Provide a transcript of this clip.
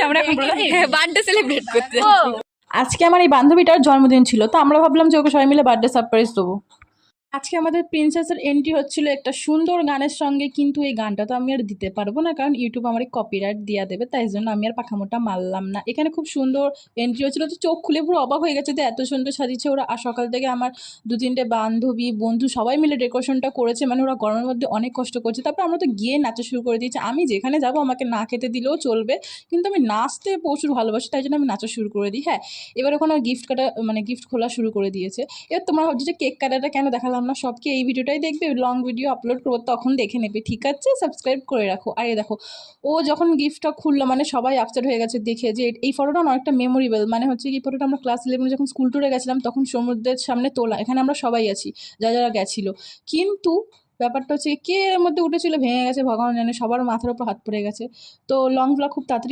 আমরা এখন birthday celebrate করতে আজকে আমার এই বান্ধবীটার জন্মদিন ছিল, তো আমরা ভাবলাম যে ওকে সবাই মিলে বার্থডে সারপ্রাইজ দেবো। আজকে আমাদের প্রিন্সেসের এন্ট্রি হচ্ছিল একটা সুন্দর গানের সঙ্গে, কিন্তু এই গানটা তো আমি আর দিতে পারবো না, কারণ ইউটিউব আমার কপিরাইট দিয়ে দেবে, তাই জন্য আমি আর পাখামোটা মারলাম না। এখানে খুব সুন্দর এন্ট্রি হচ্ছিল, তো চোখ খুলে পুরো অবাক হয়ে গেছে যে এত সুন্দর সাজিয়েছে ওরা। আর সকাল থেকে আমার 2-3টে বান্ধবী বন্ধু সবাই মিলে ডেকোরেশনটা করেছে, মানে ওরা গরমের মধ্যে অনেক কষ্ট করছে। তারপর আমরা তো গিয়ে নাচা শুরু করে দিয়েছি। আমি যেখানে যাবো আমাকে না খেতে দিলেও চলবে, কিন্তু আমি নাচতে প্রচুর ভালোবাসি, তাই জন্য আমি নাচা শুরু করে দিই। হ্যাঁ, এবার ওখানে গিফট কাটা মানে গিফট খোলা শুরু করে দিয়েছে। এবার তোমরা ভাবছো যে কেক কাটাটা কেন দেখালাম না, সবকে এই ভিডিওটাই দেখবে, লং ভিডিও আপলোড করবো তখন দেখে নেবে, ঠিক আছে? সাবস্ক্রাইব করে রাখো। আর এই দেখো, ও যখন গিফটটা খুললো মানে সবাই আপসেট হয়ে গেছে দেখে যে এই ফটোটা অনেকটা মেমোরেবল। মানে হচ্ছে কি, ফটোটা আমরা ক্লাস 11 যখন স্কুল ট্যুরে গেছিলাম তখন সমুদ্রের সামনে তোলা, এখানে আমরা সবাই আছি যারা গেছিলো। কিন্তু ব্যাপারটা হচ্ছে কে এর মধ্যে উঠেছিল ভেঙে গেছে ভগবান জানে, সবার মাথার উপর হাত পড়ে গেছে। তো লং ব্লগ খুব তাড়াতাড়ি